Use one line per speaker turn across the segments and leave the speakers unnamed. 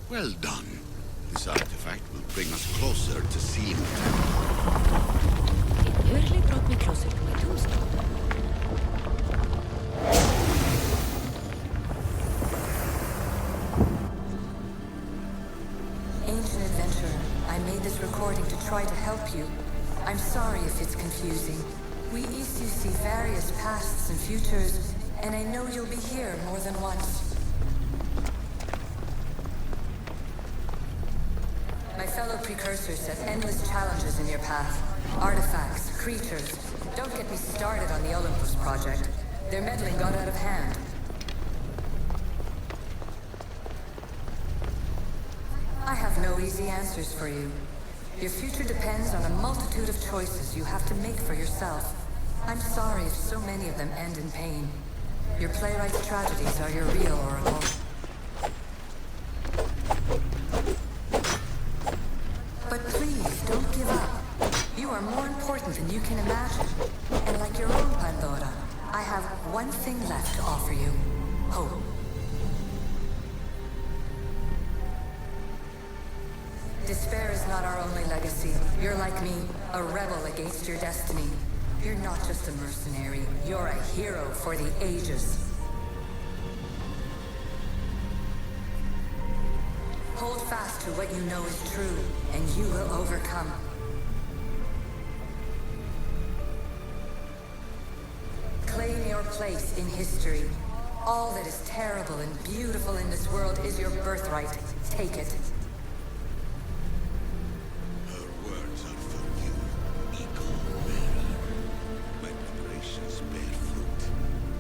Well done. This artifact will bring us closer to seeing it.
It nearly brought me closer to my tombstone.
Ancient adventurer, I made this recording to try to help you. I'm sorry if it's confusing. We East see various pasts and futures, and I know you'll be here more than once. My fellow precursors set endless challenges in your path. Artifacts, creatures. Don't get me started on the Olympus project. Their meddling got out of hand. I have no easy answers for you. Your future depends on a multitude of choices you have to make for yourself. I'm sorry if so many of them end in pain. Your playwright's tragedies are your real oracle. But please, don't give up. You are more important than you can imagine. And like your own Pandora, I have one thing left to offer you. Hope. Despair is not our only legacy. You're like me, a rebel against your destiny. You're not just a mercenary, you're a hero for the ages. Hold fast to what you know is true, and you will overcome. Claim your place in history. All that is terrible and beautiful in this world is your birthright. Take it.
Her words are for you, Eagle Bearer. My preparations bear fruit.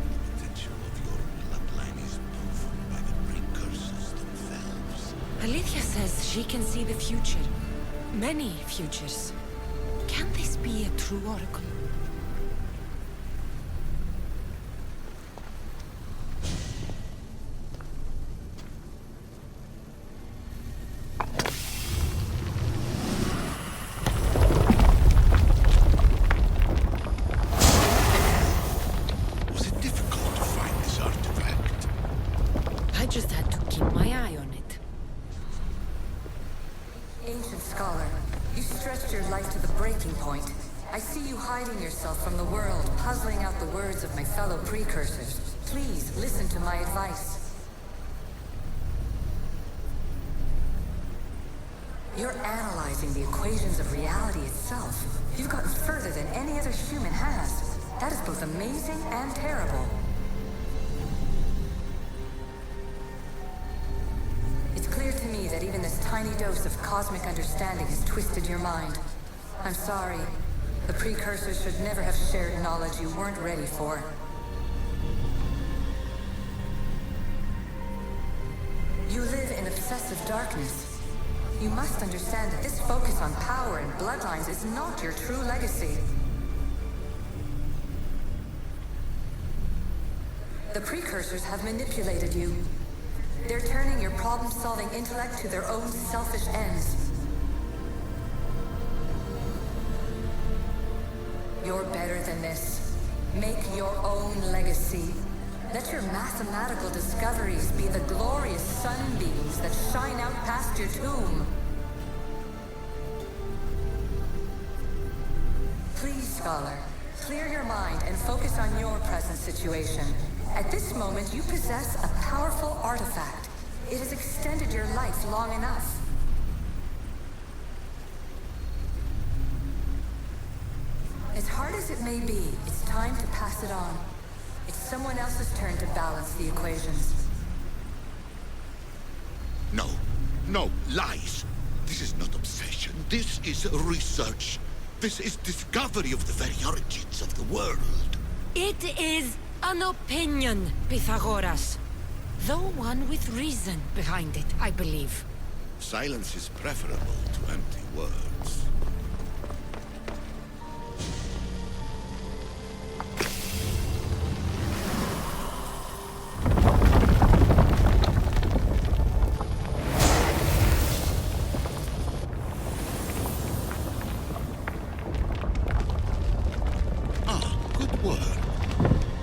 The potential of your bloodline is proven by the precursors themselves.
Alethea says she can see the future. Many futures. Can this be a true oracle?
Was it difficult to find this artifact?
I just had to keep my eye on it.
Ancient scholar, you stretched your life to the breaking point. I see you hiding yourself from the world, puzzling out the words of my fellow precursors. Please, listen to my advice. You're analyzing the equations of reality itself. You've gotten further than any other human has. That is both amazing and terrible. It's clear to me that even this tiny dose of cosmic understanding has twisted your mind. I'm sorry. The precursors should never have shared knowledge you weren't ready for. You live in obsessive darkness. You must understand that this focus on power and bloodlines is not your true legacy. The precursors have manipulated you. They're turning your problem-solving intellect to their own selfish ends. You're better than this. Make your own legacy. Let your mathematical discoveries be the glorious sunbeams that shine out past your tomb. Please, scholar, clear your mind and focus on your present situation. At this moment, you possess a powerful artifact. It has extended your life long enough. As hard as it may be, it's time to pass it on. It's someone else's turn to balance the equations.
No, no, lies. This is not obsession. This is research. This is discovery of the very origins of the world.
It is an opinion, Pythagoras. Though one with reason behind it, I believe.
Silence is preferable to empty words. Good work.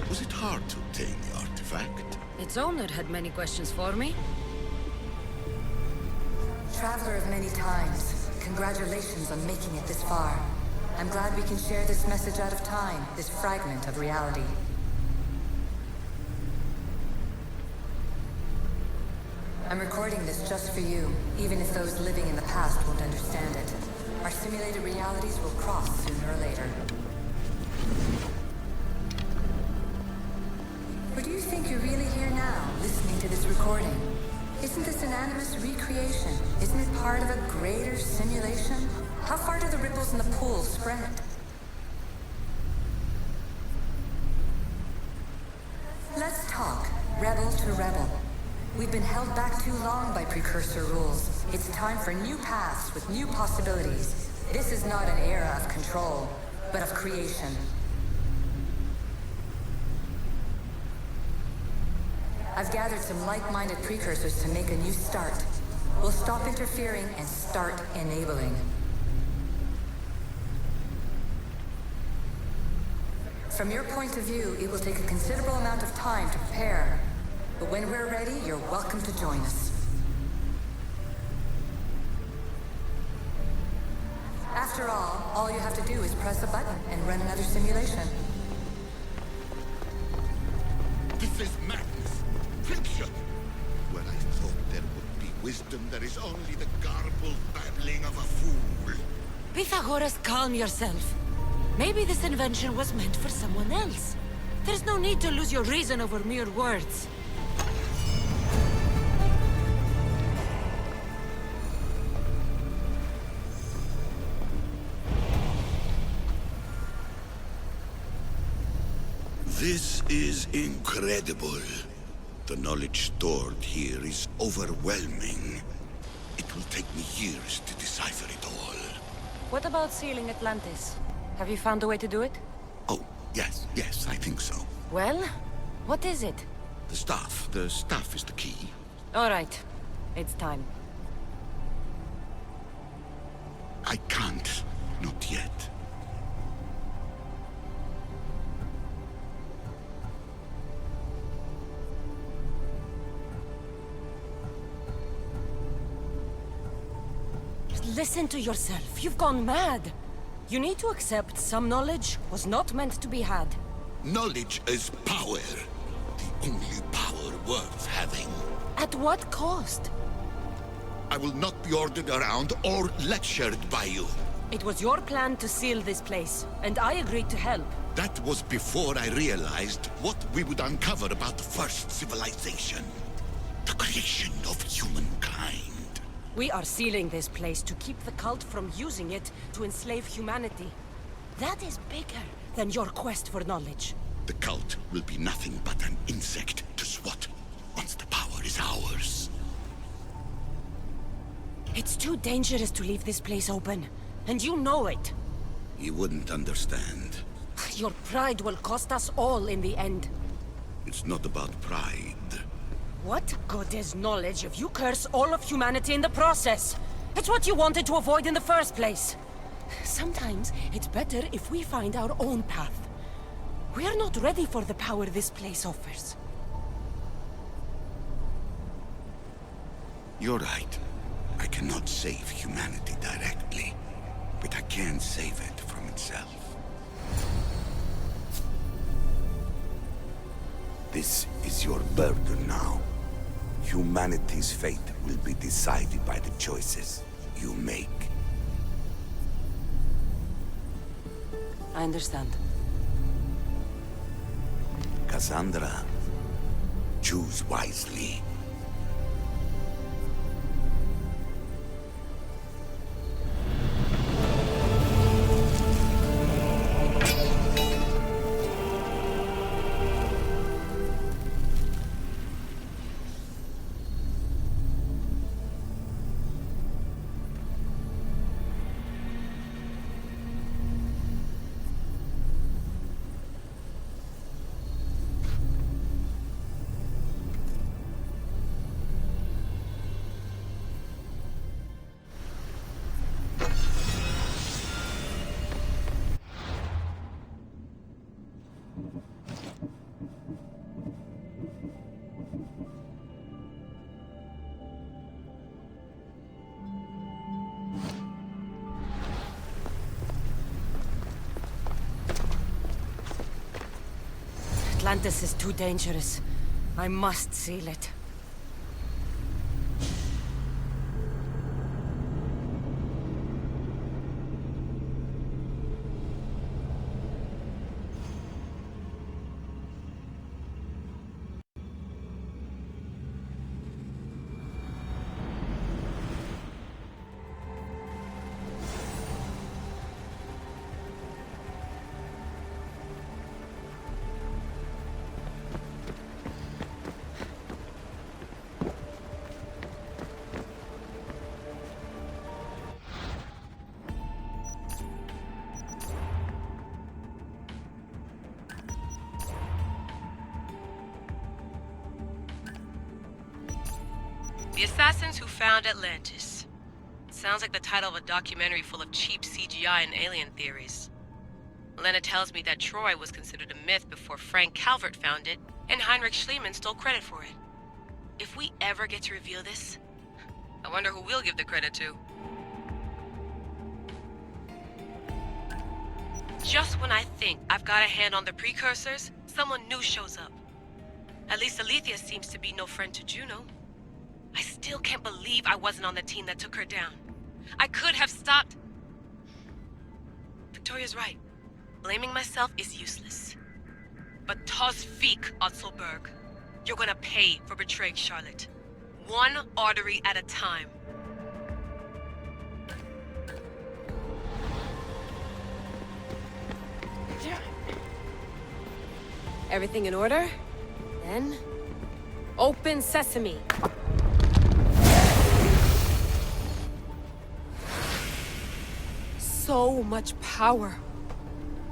Was it hard to obtain the artifact?
Its owner had many questions for me.
traveler of many times. Congratulations on making it this far. I'm glad we can share this message out of time, this fragment of reality. I'm recording this just for you, even if those living in the past won't understand it. Our simulated realities will cross sooner or later. Or do you think you're really here now, listening to this recording? Isn't this an animus recreation? Isn't it part of a greater simulation? How far do the ripples in the pool spread? Let's talk, rebel to rebel. We've been held back too long by precursor rules. It's time for new paths with new possibilities. This is not an era of control, but of creation. I've gathered some like-minded precursors to make a new start. We'll stop interfering and start enabling. From your point of view, it will take a considerable amount of time to prepare. But when we're ready, you're welcome to join us. After all you have to do is press a button and run another simulation.
This is madness. Fiction. Where I thought there would be wisdom, there is only the garbled babbling of a fool.
Pythagoras, calm yourself. Maybe this invention was meant for someone else. There's no need to lose your reason over mere words.
This is incredible. The knowledge stored here is overwhelming. It will take me years to decipher it all.
What about sealing Atlantis? Have you found a way to do it?
Oh, yes, I think so.
Well, what is it?
The staff is the key.
All right, it's time.
I can't, not yet.
Listen to yourself. You've gone mad. You need to accept some knowledge was not meant to be had.
Knowledge is power. The only power worth having.
At what cost?
I will not be ordered around or lectured by you.
It was your plan to seal this place, and I agreed to help.
That was before I realized what we would uncover about the first civilization. The creation of humankind.
We are sealing this place to keep the cult from using it to enslave humanity. That is bigger than your quest for knowledge.
The cult will be nothing but an insect to swat once the power is ours.
It's too dangerous to leave this place open, and you know it.
You wouldn't understand.
Your pride will cost us all in the end.
It's not about pride.
What good is knowledge if you curse all of humanity in the process? It's what you wanted to avoid in the first place. Sometimes it's better if we find our own path. We are not ready for the power this place offers.
You're right. I cannot save humanity directly, but I can save it from itself. This is your burden now. Humanity's fate will be decided by the choices you make.
I understand.
Cassandra, choose wisely.
Atlantis is too dangerous. I must seal it.
The assassins who found Atlantis. Sounds like the title of a documentary full of cheap CGI and alien theories. Elena tells me that Troy was considered a myth before Frank Calvert found it, and Heinrich Schliemann stole credit for it. If we ever get to reveal this, I wonder who we'll give the credit to. Just when I think I've got a hand on the precursors, someone new shows up. At least Alethea seems to be no friend to Juno. I still can't believe I wasn't on the team that took her down. I could have stopped. Victoria's right. Blaming myself is useless. But Taz Fiek, Otzelberg. You're gonna pay for betraying Charlotte. One artery at a time.
Everything in order? Then... open sesame! So much power.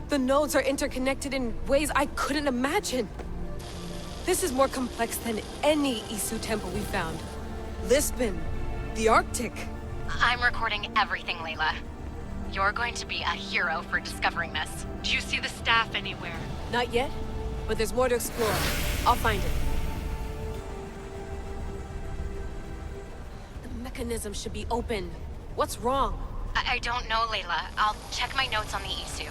The nodes are interconnected in ways I couldn't imagine. This is more complex than any Isu temple we found. Lisbon, the Arctic.
I'm recording everything, Layla. You're going to be a hero for discovering this.
Do you see the staff anywhere?
Not yet, but there's more to explore. I'll find it. The mechanism should be open. What's wrong?
I don't know, Layla. I'll check my notes on the Isu.